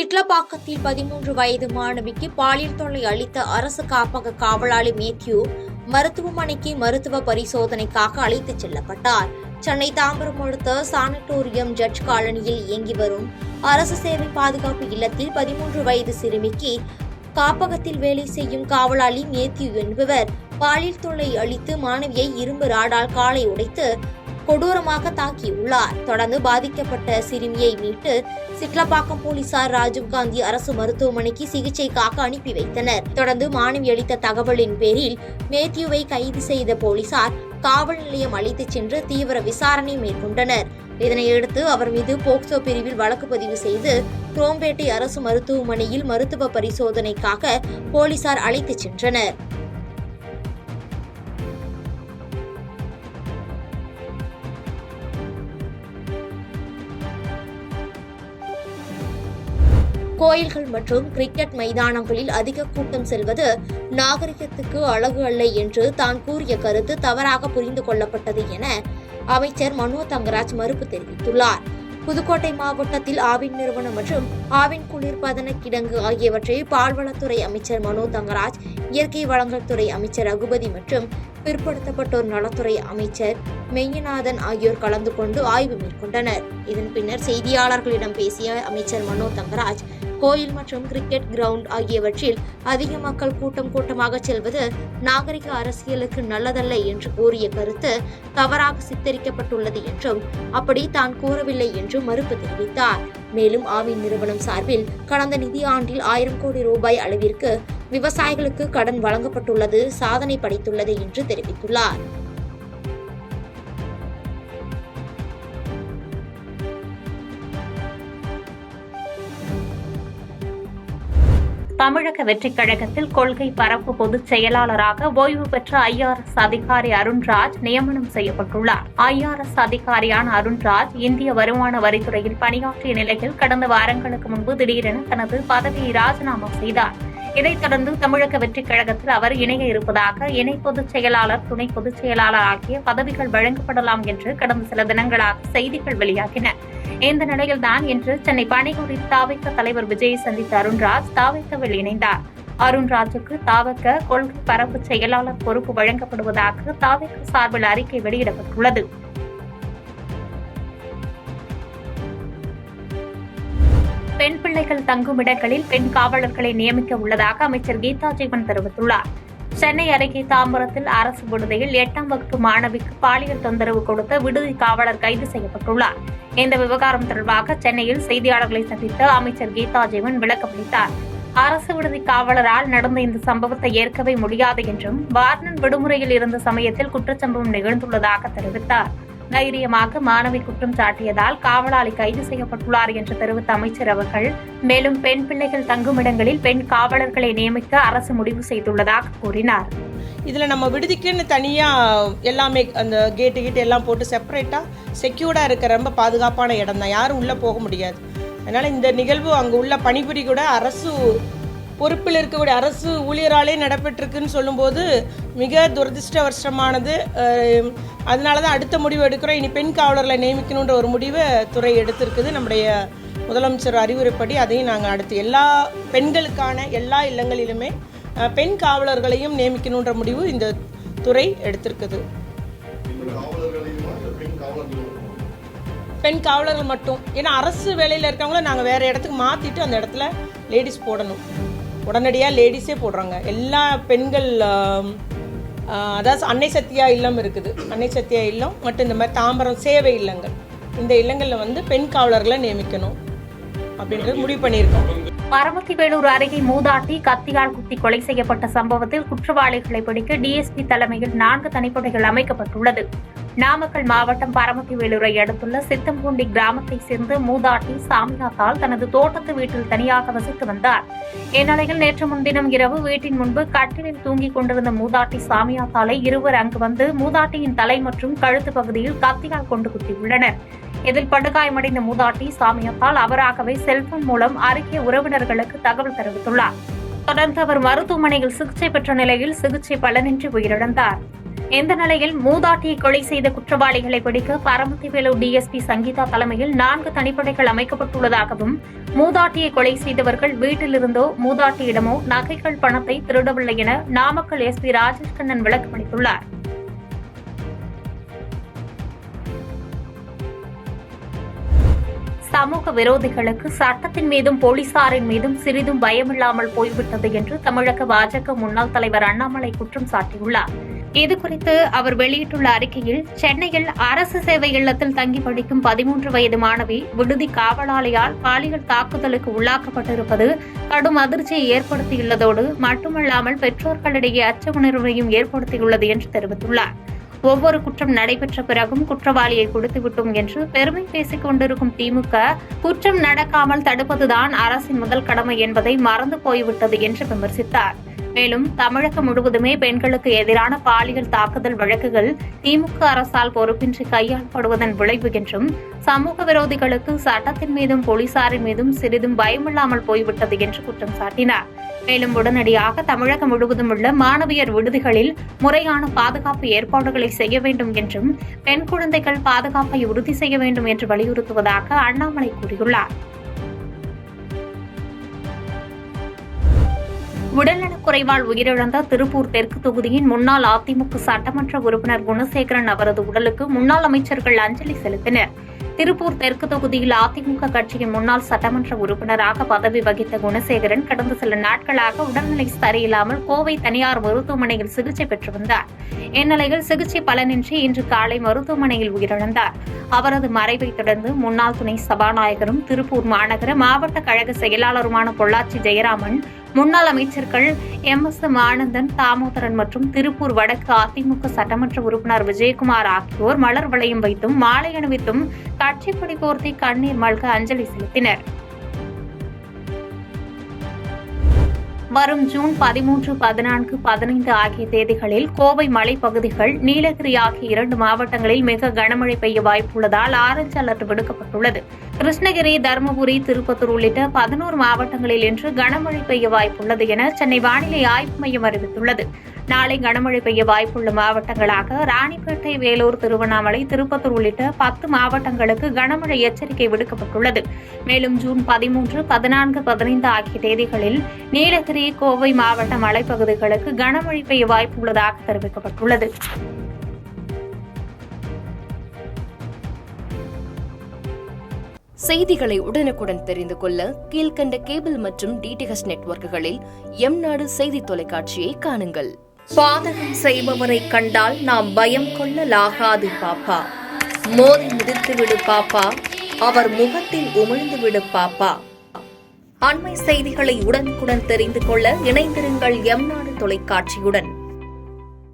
சிட்லப்பாக்கத்தில் 13 வயது மாணவிக்கு பாலியல் தொல்லை அளித்த அரசு காப்பக காவலாளி மேத்யூ மருத்துவமனைக்கு மருத்துவ பரிசோதனைக்காக அழைத்துச் செல்லப்பட்டார். சென்னை தாம்பரம் அடுத்த சானிட்டோரியம் ஜட்ஜ் காலனியில் இயங்கி வரும் அரசு சேவை பாதுகாப்பு இல்லத்தில் 13 வயது சிறுமிக்கு காப்பகத்தில் வேலை செய்யும் காவலாளி மேத்யூ என்பவர் பாலியல் தொல்லை அளித்து மாணவியை இரும்பு ராடால் காலை உடைத்து கொடூரமாக தாக்கியுள்ளார். தொடர்ந்து பாதிக்கப்பட்ட சிறுமியை மீட்டு சிட்லப்பாக்கம் போலீசார் ராஜீவ்காந்தி அரசு மருத்துவமனைக்கு சிகிச்சைக்காக அனுப்பி வைத்தனர். தொடர்ந்து மாணவி அளித்த தகவலின் பேரில் மேத்யூவை கைது செய்த போலீசார் காவல் நிலையம் அழைத்துச் சென்று தீவிர விசாரணை மேற்கொண்டனர். இதனையடுத்து அவர் மீது போக்சோ பிரிவில் வழக்கு பதிவு செய்து குரோம்பேட்டை அரசு மருத்துவமனையில் மருத்துவ பரிசோதனைக்காக போலீசார் அழைத்துச் சென்றனர். கோயில்கள் மற்றும் கிரிக்கெட் மைதானங்களில் அதிக கூட்டம் செல்வது நாகரிகத்துக்கு அழகு அல்ல என்று தான் கூறிய கருத்து தவறாக புரிந்து கொள்ளப்பட்டது என அமைச்சர் மனோ தங்கராஜ் மறுப்பு தெரிவித்துள்ளார். புதுக்கோட்டை மாவட்டத்தில் ஆவின் நிறுவனம் மற்றும் ஆவின் குளிர்பதன கிடங்கு ஆகியவற்றை பால்வளத்துறை அமைச்சர் மனோ தங்கராஜ், இயற்கை வளங்கள் துறை அமைச்சர் ரகுபதி மற்றும் பிற்படுத்தப்பட்டோர் நலத்துறை அமைச்சர் மெய்யநாதன் ஆகியோர் கலந்து கொண்டு ஆய்வு மேற்கொண்டனர். இதன் பின்னர் செய்தியாளர்களிடம் பேசிய அமைச்சர் மனோ தங்கராஜ், கோயில் மற்றும் கிரிக்கெட் கிரவுண்ட் ஆகியவற்றில் அதிக மக்கள் கூட்டமாக செல்வது நாகரிக அரசியலுக்கு நல்லதல்ல என்று கூறிய கருத்து தவறாக சித்தரிக்கப்பட்டுள்ளது என்றும் அப்படி தான் கூறவில்லை என்றும் மறுப்பு தெரிவித்தார். மேலும் ஆவின் நிறுவனம் சார்பில் கடந்த நிதியாண்டில் 1000 கோடி ரூபாய் அளவிற்கு விவசாயிகளுக்கு கடன் வழங்கப்பட்டுள்ளது சாதனை படைத்துள்ளது என்று தெரிவித்துள்ளார். தமிழக வெற்றிக் கழகத்தில் கொள்கை பரப்பு பொதுச் செயலாளராக ஓய்வு பெற்ற IRS அதிகாரி அருண்ராஜ் நியமனம் செய்யப்பட்டுள்ளார். IRS அதிகாரியான அருண்ராஜ் இந்திய வருமான வரித்துறையில் பணியாற்றிய நிலையில் கடந்த வாரங்களுக்கு முன்பு திடீரென தனது பதவியை ராஜினாமா செய்தார். இதைத் தொடர்ந்து தமிழக வெற்றிக் கழகத்தில் அவர் இணைய இருப்பதாக இணை பொதுச் செயலாளர், துணை பொதுச் செயலாளர் ஆகிய பதவிகள் வழங்கப்படலாம் என்று கடந்த சில தினங்களாக செய்திகள் வெளியாகின. இந்த நிலையில்தான் இன்று சென்னை பணிகூரில் தாவக தலைவர் விஜயை சந்தித்த அருண்ராஜ் தாவகவில் இணைந்தார். அருண்ராஜுக்கு தாவக கொள்கை பரப்பு செயலாளர் பொறுப்பு வழங்கப்படுவதாக தாவக சார்பில் அறிக்கை வெளியிடப்பட்டுள்ளது. பெண் பிள்ளைகள் தங்கும் இடங்களில் பெண் காவலர்களை நியமிக்க உள்ளதாக அமைச்சர் கீதா ஜீவன் தெரிவித்துள்ளார். சென்னை அருகே தாம்பரத்தில் அரசு விடுதியில் 8ஆம் வகுப்பு மாணவிக்கு பாலியல் தொந்தரவு கொடுத்த விடுதி காவலர் கைது செய்யப்பட்டுள்ளார். இந்த விவகாரம் தொடர்பாக சென்னையில் செய்தியாளர்களை சந்தித்த அமைச்சர் கீதா ஜீவன் விளக்கமளித்தார். அரசு விடுதி காவலரால் நடந்த இந்த சம்பவத்தை ஏற்கவே முடியாது என்றும் வார்டன் விடுமுறையில் இருந்த சமயத்தில் குற்றச்சம்பவம் நிகழ்ந்துள்ளதாக தெரிவித்தார். தைரியமாக மாணவி குற்றம் சாட்டியதால் காவலாளி கைது செய்யப்பட்டுள்ளார் என்று தெரிவித்த அமைச்சர் அவர்கள் மேலும் பெண் பிள்ளைகள் தங்கும் இடங்களில் பெண் காவலர்களை நியமிக்க அரசு முடிவு செய்துள்ளதாக கூறினார். இதில் நம்ம விடுதிக்குன்னு தனியாக எல்லாமே அந்த கேட்டு எல்லாம் போட்டு செப்பரேட்டாக செக்யூர்டாக இருக்க ரொம்ப பாதுகாப்பான இடம் தான், யாரும் உள்ளே போக முடியாது. அதனால் இந்த நிகழ்வு அங்கே உள்ள பணிபுரி கூட அரசு பொறுப்பில் இருக்கக்கூடிய அரசு ஊழியராலே நடைபெற்றிருக்குன்னு சொல்லும்போது மிக துரதிருஷ்டவசமானது. அதனால தான் அடுத்த முடிவு எடுக்கிறோம். இனி பெண் காவலர்களை நியமிக்கணுன்ற ஒரு முடிவை துறை எடுத்திருக்குது. நம்முடைய முதலமைச்சர் அறிவுரைப்படி அதையும் நாங்கள் அடுத்து எல்லா பெண்களுக்கான எல்லா இல்லங்களிலுமே பெண் காவலர்களையும் நியமிக்கணுன்ற முடிவு இந்த துறை எடுத்திருக்குது. பெண் காவலர்கள் மட்டும், ஏன்னா அரசு வேலையில் இருக்கவங்கள நாங்கள் வேறு இடத்துக்கு மாற்றிட்டு அந்த இடத்துல லேடிஸ் போடணும். உடனடியாக லேடிஸே போடுறாங்க. எல்லா பெண்கள் அதாவது அன்னை சத்யா இல்லம் இருக்குது, அன்னை சத்யா இல்லம் மற்றும் இந்த மாதிரி தாம்பரம் சேவை இல்லங்கள், இந்த இல்லங்களில் பெண் காவலர்களை நியமிக்கணும் அப்படின்றது முடிவு பண்ணியிருக்கோம். பரமத்திவேலூர் அருகே மூதாட்டி கத்தியால் குத்தி கொலை செய்யப்பட்ட சம்பவத்தில் குற்றவாளிகளை பிடிக்க DSP தலைமையில் 4 தனிப்படைகள் அமைக்கப்பட்டுள்ளது. நாமக்கல் மாவட்டம் பரமத்திவேலூரை அடுத்துள்ள சித்தம்பூண்டி கிராமத்தைச் சேர்ந்த மூதாட்டி சாமியாத்தால் தனது தோட்டத்து வீட்டில் தனியாக வசித்து வந்தார். இந்நிலையில் நேற்று முன்தினம் இரவு வீட்டின் முன்பு கட்டிலில் தூங்கிக் கொண்டிருந்த மூதாட்டி சாமியாத்தாலை இருவர் அங்கு வந்து மூதாட்டியின் தலை மற்றும் கழுத்து பகுதியில் கத்தியால் கொண்டு குத்தியுள்ளனர். இதில் படுகாயமடைந்த மூதாட்டி சாமியாத்தால் அவராகவே செல்போன் மூலம் அருகே உறவினர்களுக்கு தகவல் தெரிவித்துள்ளார். தொடர்ந்து அவர் மருத்துவமனையில் சிகிச்சை பெற்ற நிலையில் சிகிச்சை பலனின்றி உயிரிழந்தார். இந்த நிலையில் மூதாட்டியை கொலை செய்த குற்றவாளிகளை பிடிக்க பரமத்திவேலூர் டிஎஸ்பி சங்கீதா தலைமையில் 4 தனிப்படைகள் அமைக்கப்பட்டுள்ளதாகவும் மூதாட்டியை கொலை செய்தவர்கள் வீட்டிலிருந்தோ மூதாட்டியிடமோ நகைகள் பணத்தை திருடவில்லை என நாமக்கல் எஸ்பி ராஜேஷ் கண்ணன் விளக்கமளித்துள்ளார். சமூக விரோதிகளுக்கு சட்டத்தின் மீதும் போலீசாரின் மீதும் சிறிதும் பயமில்லாமல் போய்விட்டது என்று தமிழக பாஜக முன்னாள் தலைவர் அண்ணாமலை குற்றம் சாட்டியுள்ளார். இதுகுறித்து அவர் வெளியிட்டுள்ள அறிக்கையில், சென்னையில் அரசு சேவை இல்லத்தில் தங்கி படிக்கும் 13 வயது மாணவி விடுதி காவலாளியால் பாலியல் தாக்குதலுக்கு உள்ளாக்கப்பட்டிருப்பது கடும் அதிர்ச்சியை ஏற்படுத்தியுள்ளதோடு மட்டுமல்லாமல் பெற்றோர்களிடையே அச்ச உணர்வையும் ஏற்படுத்தியுள்ளது என்று தெரிவித்துள்ளார். ஒவ்வொரு குற்றம் நடைபெற்ற பிறகும் குற்றவாளியை கொடுத்துவிட்டோம் என்று பெருமை பேசிக் கொண்டிருக்கும் திமுக குற்றம் நடக்காமல் தடுப்பதுதான் அரசின் முதல் கடமை என்பதை மறந்து போய்விட்டது என்று விமர்சித்தார். மேலும் தமிழகம் முழுவதுமே பெண்களுக்கு எதிரான பாலியல் தாக்குதல் வழக்குகள் திமுக அரசால் பொறுப்பின்றி கையாளப்படுவதன் விளைவு என்றும் சமூக விரோதிகளுக்கு சட்டத்தின் மீதும் போலீசாரின் மீதும் சிறிதும் பயமில்லாமல் போய்விட்டது என்று குற்றம் சாட்டினார். மேலும் உடனடியாக தமிழகம் முழுவதும் உள்ள மாணவியர் விடுதிகளில் முறையான பாதுகாப்பு ஏற்பாடுகளை செய்ய வேண்டும் என்றும் பெண் குழந்தைகள் பாதுகாப்பை உறுதி செய்ய வேண்டும் என்று வலியுறுத்துவதாக அண்ணாமலை கூறியுள்ளார். உடல்நலக்குறைவால் உயிரிழந்த திருப்பூர் தெற்கு தொகுதியின் முன்னாள் அதிமுக சட்டமன்ற உறுப்பினர் குணசேகரன் அவரது உடலுக்கு முன்னாள் அமைச்சர்கள் அஞ்சலி செலுத்தினர். திருப்பூர் தெற்கு தொகுதியில் அதிமுக கட்சியின் முன்னாள் சட்டமன்ற உறுப்பினராக பதவி வகித்த குணசேகரன் கடந்த சில நாட்களாக உடல்நிலை சரியில்லாமல் கோவை தனியார் மருத்துவமனையில் சிகிச்சை பெற்று வந்தார். இந்நிலையில் சிகிச்சை பலனின்றி இன்று காலை மருத்துவமனையில் உயிரிழந்தார். அவரது மறைவை தொடர்ந்து முன்னாள் துணை சபாநாயகரும் திருப்பூர் மாநகர மாவட்ட கழக செயலாளருமான பொள்ளாச்சி ஜெயராமன், முன்னாள் அமைச்சர்கள் MS ஆனந்தன், தாமோதரன் மற்றும் திருப்பூர் வடக்கு அதிமுக சட்டமன்ற உறுப்பினர் விஜயகுமார் ஆகியோர் மலர் வளையம் வைத்தும் மாலை அணிவித்தும் கட்சி கொடி போர்த்தி கண்ணீர் மல்க அஞ்சலி செலுத்தினர். வரும் ஜூன் 13, 14, 15 ஆகிய தேதிகளில் கோவை மலைப்பகுதிகள், நீலகிரி ஆகிய 2 மாவட்டங்களில் மிக கனமழை பெய்ய வாய்ப்புள்ளதால் ஆரஞ்ச் அலர்ட் விடுக்கப்பட்டுள்ளது. கிருஷ்ணகிரி, தருமபுரி, திருப்பத்தூர் உள்ளிட்ட 11 மாவட்டங்களில் இன்று கனமழை பெய்ய வாய்ப்புள்ளது என சென்னை வானிலை ஆய்வு மையம் அறிவித்துள்ளது. நாளை கனமழை பெய்ய வாய்ப்புள்ள மாவட்டங்களாக ராணிப்பேட்டை, வேலூர், திருவண்ணாமலை, திருப்பத்தூர் உள்ளிட்ட 10 மாவட்டங்களுக்கு கனமழை எச்சரிக்கை விடுக்கப்பட்டுள்ளது. மேலும் ஜூன் 13, 14, 15 ஆகிய தேதிகளில் நீலகிரி, கோவை மாவட்ட மலைப்பகுதிகளுக்கு கனமழை பெய்ய வாய்ப்புள்ளதாக தெரிவிக்கப்பட்டுள்ளது. செய்திகளை உடனுக்குடன் தெரிந்து கொள்ள கீழ்க்கண்ட கேபிள் மற்றும் DTH நெட்வொர்க்குகளில் எம்நாடு செய்தி தொலைக்காட்சியை காணுங்கள். பாதகம் செய்பவரை கண்டால் நாம் பயம் கொள்ளலாகாது பாப்பா. மோதி மிதித்துவிடு பாப்பா, அவர் முகத்தில் உமிழ்ந்துவிடு பாப்பா. அண்மை செய்திகளை உடனுக்குடன் தெரிந்து கொள்ள இணைந்திருங்கள் எம்நாடு தொலைக்காட்சியுடன்.